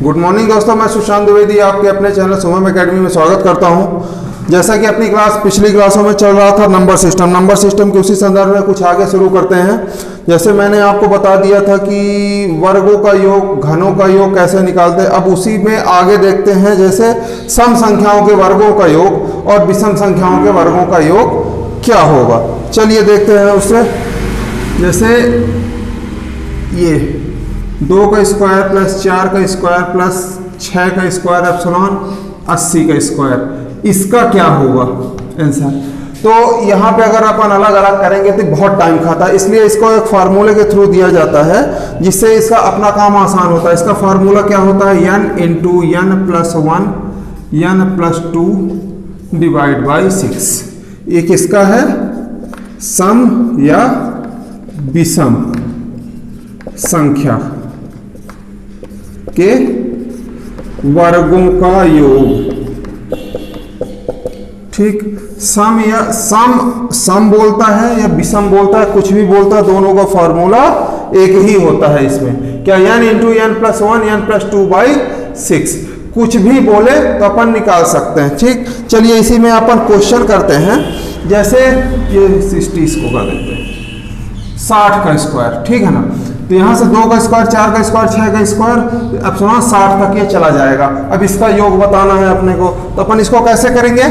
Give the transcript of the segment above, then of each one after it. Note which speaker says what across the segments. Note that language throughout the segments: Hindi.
Speaker 1: गुड मॉर्निंग दोस्तों, मैं सुशांत द्विवेदी आपके अपने चैनल सुमम एकेडमी में स्वागत करता हूं। जैसा कि अपनी पिछली क्लासों में चल रहा था नंबर सिस्टम के उसी संदर्भ में कुछ आगे शुरू करते हैं। जैसे मैंने आपको बता दिया था कि वर्गों का योग, घनों का योग कैसे निकालते हैं, अब उसी में आगे देखते हैं। जैसे सम संख्याओं के वर्गों का योग और विषम संख्याओं के वर्गों का योग क्या होगा, चलिए देखते हैं उससे। जैसे ये 2 का स्क्वायर प्लस 4 का स्क्वायर प्लस 6 का स्क्वायर एप्सिलॉन 80 का स्क्वायर, इसका क्या होगा आंसर। तो यहाँ पे अगर अपन अलग अलग करेंगे तो बहुत टाइम खाता है, इसलिए इसको एक फार्मूले के थ्रू दिया जाता है जिससे इसका अपना काम आसान होता है। इसका फार्मूला क्या होता है, n into n plus 1 n plus 2 divide by 6। ये किसका है, सम या विषम संख्या के वर्गों का योग। ठीक, सम या सम बोलता है या विषम बोलता है, कुछ भी बोलता है, दोनों का फॉर्मूला एक ही होता है। इसमें क्या n into n plus 1 n plus 2 by 6, कुछ भी बोले तो अपन निकाल सकते हैं। ठीक, चलिए इसी में अपन क्वेश्चन करते हैं। जैसे ये 60 इसको कर देते हैं 60 का स्क्वायर, ठीक है ना। तो यहाँ से 2 का स्क्वायर, 4 का स्क्वायर, 6 का स्क्वायर एप्सिलॉन 60 तक ये चला जाएगा। अब इसका योग बताना है अपने को, तो अपन इसको कैसे करेंगे।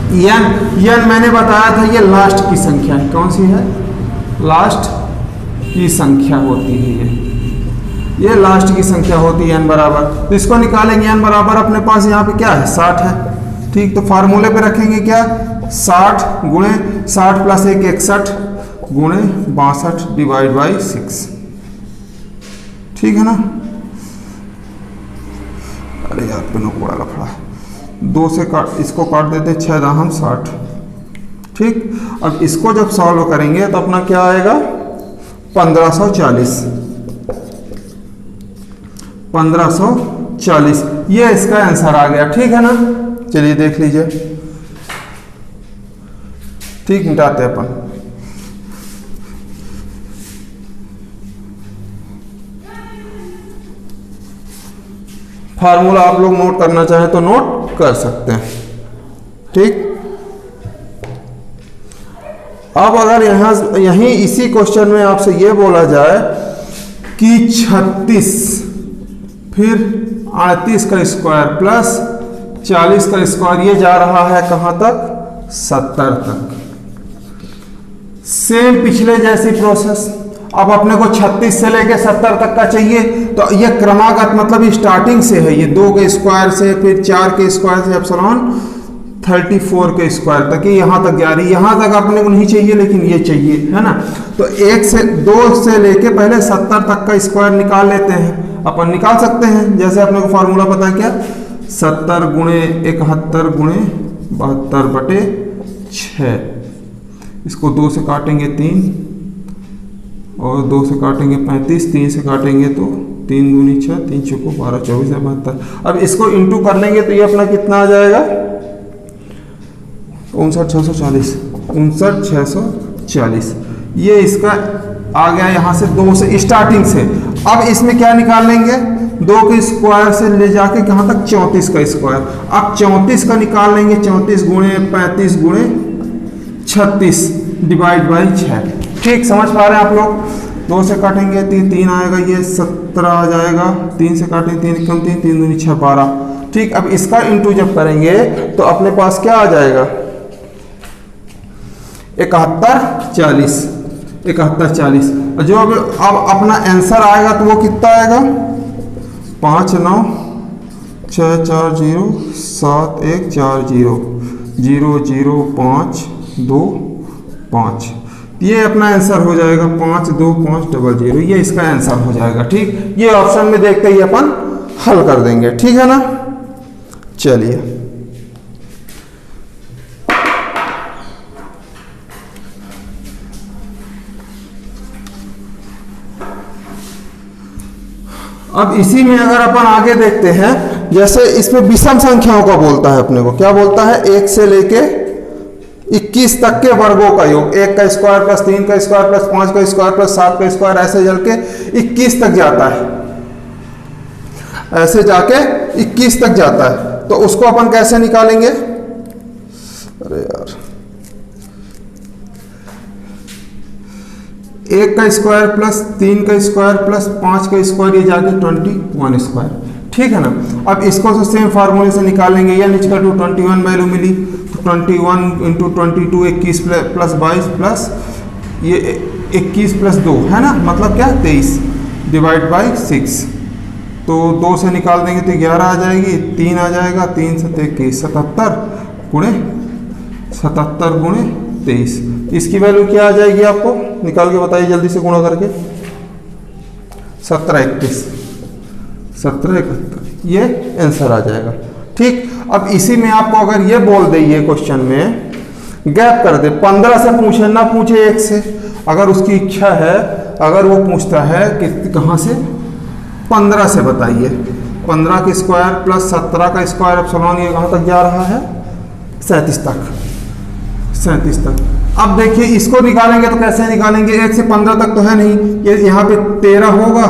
Speaker 1: n मैंने बताया था ये लास्ट की संख्या है, कौन सी है, लास्ट की संख्या होती है ये लास्ट की संख्या होती है n बराबर। तो इसको निकालेंगे, n बराबर अपने पास यहाँ पे क्या है 60 है। ठीक, तो फार्मूले पे रखेंगे क्या, 60 गुणे 60 प्लस 1 61 गुणे 62 डिवाइड बाई 6। ठीक है ना। अरे यार पिनो बड़ा लफड़ा है, 2 से काट, इसको काट देते 6 दाहम 60। ठीक, अब इसको जब सॉल्व करेंगे तो अपना क्या आएगा 1540, ये इसका आंसर आ गया। ठीक है ना, चलिए देख लीजिए। ठीक, मिटाते हैं अपन। फार्मूला आप लोग नोट करना चाहें तो नोट कर सकते हैं। ठीक, अब अगर यहीं इसी क्वेश्चन में आपसे ये बोला जाए कि 36 फिर 38 का स्क्वायर प्लस 40 का स्क्वायर, ये जा रहा है कहां तक 70 तक। सेम पिछले जैसी प्रोसेस। अब अपने को 36 से लेके 70 तक का चाहिए, तो ये क्रमागत मतलब स्टार्टिंग से है, ये 2 के स्क्वायर से, फिर 4 के स्क्वायर से एप्सिलॉन 34 के स्क्वायर तक, यहाँ तक जा रही। यहाँ तक अपने को नहीं चाहिए लेकिन ये चाहिए, है ना। तो 2 से लेके पहले 70 तक का स्क्वायर निकाल लेते हैं, अपन निकाल सकते हैं। जैसे अपने को फार्मूला पता है क्या, 70 गुणे 71 गुणे 72 बटे 6। इसको 2 से काटेंगे 3 और 2 से काटेंगे 35, 3 से काटेंगे तो 3 दूनी 6, 3 चौको 12, 24 है 72। अब इसको इंटू कर लेंगे तो ये अपना कितना आ जाएगा 59640, 59640। ये इसका आ गया यहाँ से 2 से स्टार्टिंग से। अब इसमें क्या निकाल लेंगे, 2 के स्क्वायर से ले जाके कहाँ तक 34 का स्क्वायर। अब 34 का निकाल लेंगे, 34 गुणे 35 गुणे 36 डिवाइड बाई 6। ठीक, समझ पा रहे हैं आप लोग। 2 से काटेंगे 3 आएगा, ये 17 आ जाएगा। 3 से काटेंगे 3 कम 3, 3 दूनी 6 12। ठीक, अब इसका इंटू जब करेंगे तो अपने पास क्या आ जाएगा 7140, 7140। जो अब अपना आंसर आएगा तो वो कितना आएगा 59640714005225। ये अपना आंसर हो जाएगा 52500, ये इसका आंसर हो जाएगा। ठीक, ये ऑप्शन में देखते ही अपन हल कर देंगे। ठीक है ना, चलिए अब इसी में अगर अपन आगे देखते हैं, जैसे इसमें विषम संख्याओं का बोलता है अपने को, क्या बोलता है 1 से लेके 21 तक के वर्गों का योग, 1 का स्क्वायर प्लस 3 का स्क्वायर प्लस 5 का स्क्वायर प्लस 7 का स्क्वायर, ऐसे चल के 21 तक जाता है। ऐसे जाके 21 तक जाता है। तो उसको अपन कैसे निकालेंगे? अरे यार, 1 का स्क्वायर प्लस 3 का स्क्वायर प्लस 5 का स्क्वायर, ये जाके 21 स्क्वायर, ठीक है ना। अब इसको तो सेम फार्मूले से निकालेंगे, या नीचे का 21 वैल्यू मिली तो 21 इंटू 22 21 प्लस 22 प्लस ये 21 प्लस 2 है ना, मतलब क्या 23 डिवाइड बाई 6। तो 2 से निकाल देंगे तो 11 आ जाएगी, 3 आ जाएगा, 3 से 21 77 गुणे 23। इसकी वैल्यू क्या आ जाएगी आपको निकाल के बताइए जल्दी से गुणा करके। 17 71 ये आंसर आ जाएगा, ठीक। अब इसी में आपको अगर ये बोल दे, ये क्वेश्चन में गैप कर दे, 15 से पूछे ना पूछे 1 से, अगर उसकी इच्छा है, अगर वो पूछता है कि कहाँ से 15 से बताइए, 15 का स्क्वायर प्लस 17 का स्क्वायर एप्सिलॉन, ये कहाँ तक जा रहा है 37 तक। अब देखिए इसको निकालेंगे तो कैसे निकालेंगे, 1 से 15 तक तो है नहीं, ये यहाँ पे 13 होगा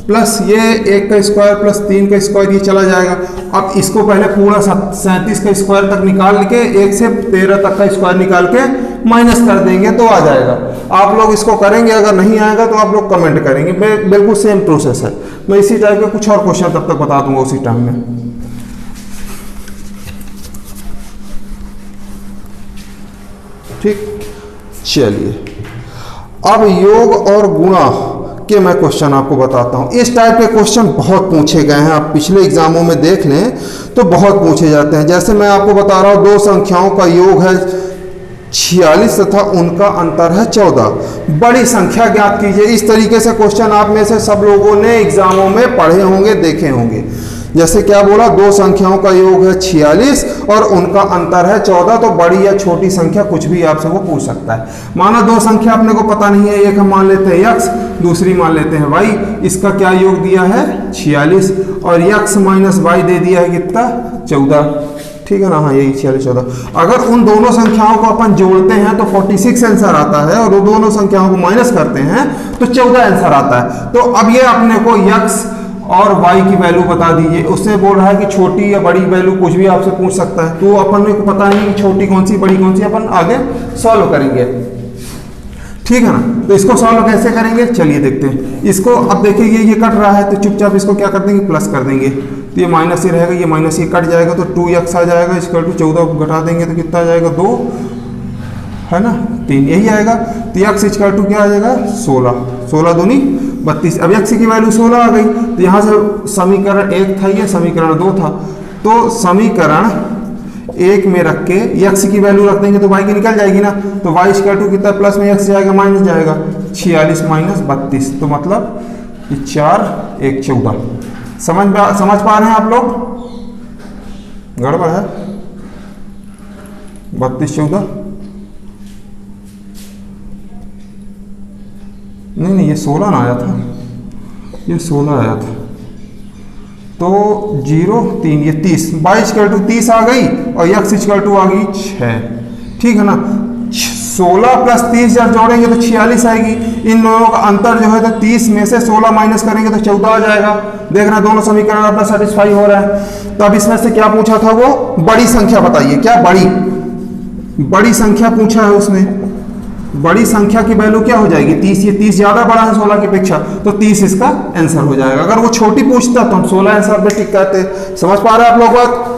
Speaker 1: प्लस ये 1 का स्क्वायर प्लस 3 का स्क्वायर, ये चला जाएगा। अब इसको पहले पूरा 37 का स्क्वायर तक निकाल के 1 से 13 तक का स्क्वायर निकाल के माइनस कर देंगे तो आ जाएगा। आप लोग इसको करेंगे, अगर नहीं आएगा तो आप लोग कमेंट करेंगे। बिल्कुल सेम प्रोसेस है। मैं इसी टाइप के कुछ और क्वेश्चन तब तक बता दूंगा उसी टाइम में। ठीक, चलिए अब योग और गुणा के मैं क्वेश्चन आपको बताता हूं। इस टाइप के क्वेश्चन बहुत पूछे गए हैं, आप पिछले एग्जामों में देख लें तो बहुत पूछे जाते हैं। जैसे मैं आपको बता रहा हूं, दो संख्याओं का योग है 46 तथा उनका अंतर है 14, बड़ी संख्या ज्ञात कीजिए। इस तरीके से क्वेश्चन आप में से सब लोगों ने एग्जामों में पढ़े होंगे, देखे होंगे। जैसे क्या बोला, दो संख्याओं का योग है 46 और उनका अंतर है 14, तो बड़ी या छोटी संख्या कुछ भी आपसे वो पूछ सकता है। माना दो संख्या अपने को पता नहीं है, एक हम मान लेते हैं x, दूसरी मान लेते हैं y। इसका क्या योग दिया है 46 और x माइनस वाई दे दिया है कितना 14, ठीक है ना। हाँ, यही 46 14। अगर उन दोनों संख्याओं को अपन जोड़ते हैं तो 46 आंसर आता है, और वो दोनों संख्याओं को माइनस करते हैं तो 14 आंसर आता है। तो अब ये अपने को x और y की वैल्यू बता दीजिए। उससे बोल रहा है कि छोटी या बड़ी वैल्यू कुछ भी आपसे पूछ सकता है, तो अपन को पता नहीं कि छोटी कौन सी बड़ी कौन सी, अपन आगे सॉल्व करेंगे, ठीक है ना। तो इसको सॉल्व कैसे करेंगे चलिए देखते हैं। इसको अब देखिए ये कट रहा है तो चुपचाप इसको क्या कर देंगे, प्लस कर देंगे, तो ये माइनस ही रहेगा, ये माइनस ये कट जाएगा तो 2x आ जाएगा, इसका 14 घटा देंगे तो कितना आ जाएगा 2 है ना 3, यही आएगा। तो x इक्वल टू क्या आ जाएगा 16 दूनी 32। अब x की वैल्यू 16 आ गई, तो यहाँ से समीकरण 1 था, ये समीकरण 2 था, तो समीकरण 1 में रख के x की वैल्यू रख देंगे तो y की निकल जाएगी ना। तो y इक्वल टू कितना, प्लस में x जाएगा माइनस जाएगा, 46 माइनस 32, तो मतलब 4 1 14। समझ पा रहे हैं आप लोग? गड़बड़ है? 32 14 नहीं, ये 16 ना आया था, ये 16 आया था, तो 0 3 ये 30, 22 इक्वल टू 30 आ गई और x इक्वल टू आ गई 6, ठीक है ना। 16 प्लस 30 जब जोड़ेंगे तो 46 आएगी। इन दोनों का अंतर जो है तो 30 में से 16 माइनस करेंगे तो 14 आ जाएगा। देख रहे हैं दोनों समीकरण अपना सेटिस्फाई हो रहा है। तो अब इसमें से क्या पूछा था, वो बड़ी संख्या बताइए। क्या बड़ी संख्या पूछा है उसने। बड़ी संख्या की वैल्यू क्या हो जाएगी 30, ये 30 ज्यादा बड़ा है 16 की अपेक्षा, तो 30 इसका आंसर हो जाएगा। अगर वो छोटी पूछता तो हम 16 आंसर में टिक कहते। समझ पा रहे हैं आप लोग बात?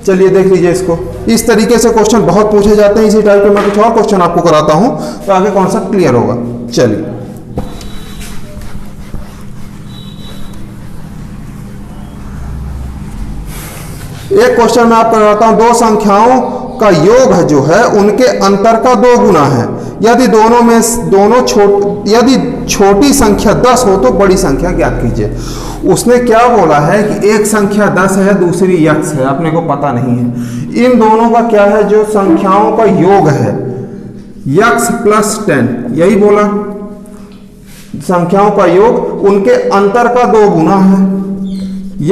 Speaker 1: चलिए देख लीजिए इसको। इस तरीके से क्वेश्चन बहुत पूछे जाते हैं। इसी टाइप के मैं कुछ और क्वेश्चन आपको कराता हूं तो आगे कॉन्सेप्ट क्लियर होगा। चलिए एक क्वेश्चन मैं आपको कराता हूं। दो संख्याओं का योग है जो है उनके अंतर का 2 गुना है। यदि यदि छोटी संख्या 10 हो तो बड़ी संख्या ज्ञात कीजिए। उसने क्या बोला है कि एक संख्या 10 है, दूसरी x है, अपने को पता नहीं है। इन दोनों का क्या है, जो संख्याओं का योग है x प्लस 10, यही बोला। संख्याओं का योग उनके अंतर का 2 गुना है।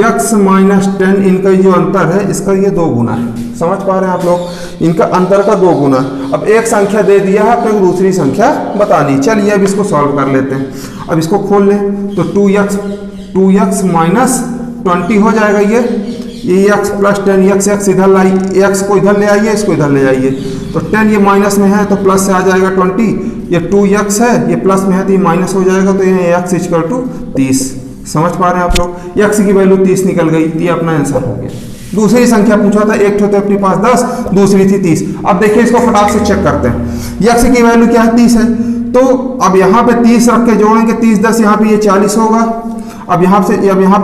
Speaker 1: x माइनस 10 इनका जो अंतर है इसका ये 2 गुना है। समझ पा रहे हैं आप लोग? इनका अंतर का 2 गुना। अब एक संख्या दे दिया है, अपने को दूसरी संख्या बतानी। चलिए अब इसको सॉल्व कर लेते हैं। अब इसको खोल लें तो 2x माइनस 20 हो जाएगा। ये x प्लस 10, x इधर लाई, x को इधर ले आइए, इसको इधर ले आइए, तो 10 ये माइनस में है तो प्लस से आ जाएगा 20, ये 2x है, ये प्लस में है तो ये माइनस हो जाएगा, तो ये x इक्वल टू 30। समझ पा रहे हैं आप लोग? x की वैल्यू 30 निकल गई, ये अपना आंसर हो गया। दूसरी संख्या पूछा था, एक तो अपने पास 10, दूसरी थी 30। अब देखिए इसको फटाक से चेक करते हैं। x की वैल्यू क्या है? 30 है, तो अब यहाँ पे 30 रख के जोड़ेंगे, 30 10, यहाँ पे ये 40 होगा। अब यहाँ पे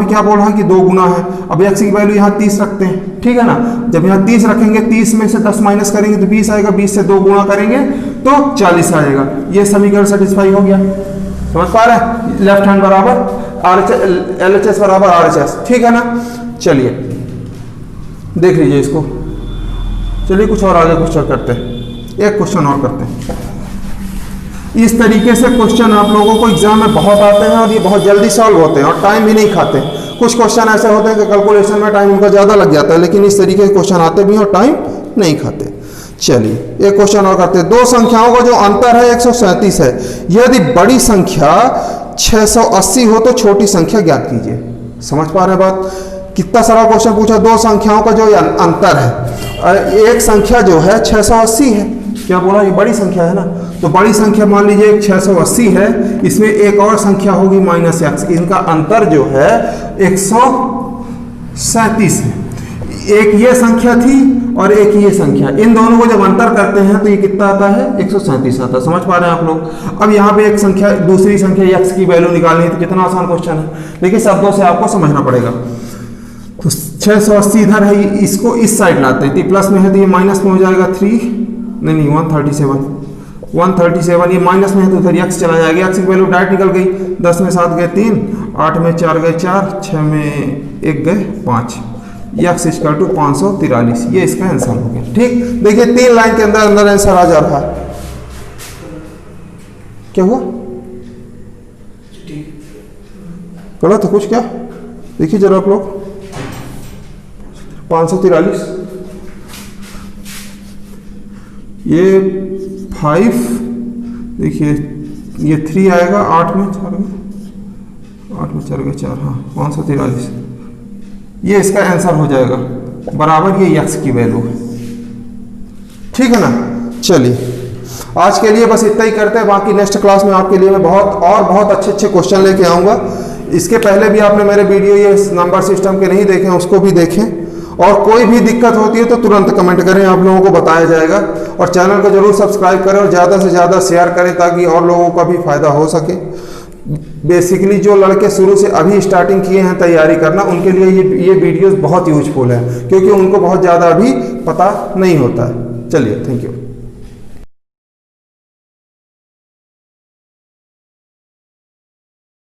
Speaker 1: क्या बोल रहा है कि 2 गुना है। अब x की वैल्यू यहाँ 30 रखते हैं, ठीक है ना। जब यहाँ 30 रखेंगे, 30 में से 10 माइनस करेंगे तो 20 आएगा, 20 से 2 गुना करेंगे तो 40 आएगा। ये समीकरण सेटिस्फाई हो गया। समझ पा रहे हैं? लेफ्ट हैंड बराबर LHS बराबर RHS, ठीक है ना। चलिए देख लीजिए इसको। चलिए कुछ और आगे क्वेश्चन करते हैं, एक क्वेश्चन और करते हैं। इस तरीके से क्वेश्चन आप लोगों को एग्जाम में बहुत आते हैं और ये बहुत जल्दी सॉल्व होते हैं और टाइम भी नहीं खाते। कुछ क्वेश्चन ऐसे होते हैं कि कैलकुलेशन में टाइम उनका ज़्यादा लग जाता है, लेकिन इस तरीके के क्वेश्चन आते भी हैं और टाइम नहीं खाते। चलिए एक क्वेश्चन और करते हैं। दो संख्याओं का जो अंतर है 137 है। यदि बड़ी संख्या 680 हो तो छोटी संख्या ज्ञात कीजिए। समझ पा रहे हैं बात? कितना सारा क्वेश्चन पूछा। दो संख्याओं का जो अंतर है, एक संख्या जो है 680 है, क्या बोला? ये बड़ी संख्या है ना, तो बड़ी संख्या मान लीजिए 680 है, इसमें एक और संख्या होगी -x, इनका अंतर जो है 137 है। एक ये संख्या थी और एक ये संख्या, इन दोनों को जब अंतर करते हैं तो ये कितना आता है? 137 आता है। समझ पा रहे हैं आप लोग? अब यहाँ पे एक संख्या, दूसरी संख्या x की वैल्यू निकालनी है, तो कितना आसान क्वेश्चन है, लेकिन शब्दों से आपको समझना पड़ेगा। तो 680 इधर है, इसको इस साइड लाते हैं, तो प्लस में है तो ये माइनस में हो जाएगा 137, ये माइनस में है तो उधर x चला जाएगा, x की वैल्यू डायरेक्ट निकल गई। 10 में 7 गए 3, 8 में 4 गए 4, 6 में 1 गए 5, x इक्वल टू 543। ये इसका आंसर हो गया। ठीक, देखिए 3 लाइन के अंदर आंसर आ जा रहा है। क्या हुआ? गलत है कुछ क्या? देखिए जरा आप लोग, 543, ये 5, देखिए ये 3 आएगा, 8 में 4 गए 4, हाँ 543, ये इसका आंसर हो जाएगा। बराबर ये x की वैल्यू है, ठीक है ना। चलिए आज के लिए बस इतना ही करते हैं, बाकी नेक्स्ट क्लास में आपके लिए मैं बहुत अच्छे क्वेश्चन लेके आऊँगा। इसके पहले भी आपने मेरे वीडियो ये नंबर सिस्टम के नहीं देखे, उसको भी देखें, और कोई भी दिक्कत होती है तो तुरंत कमेंट करें, आप लोगों को बताया जाएगा। और चैनल को जरूर सब्सक्राइब करें और ज़्यादा से ज़्यादा शेयर करें ताकि और लोगों का भी फायदा हो सके। बेसिकली जो लड़के शुरू से अभी स्टार्टिंग किए हैं तैयारी करना, उनके लिए ये वीडियोस बहुत यूजफुल है, क्योंकि उनको बहुत ज़्यादा अभी पता नहीं होता है। चलिए, थैंक यू।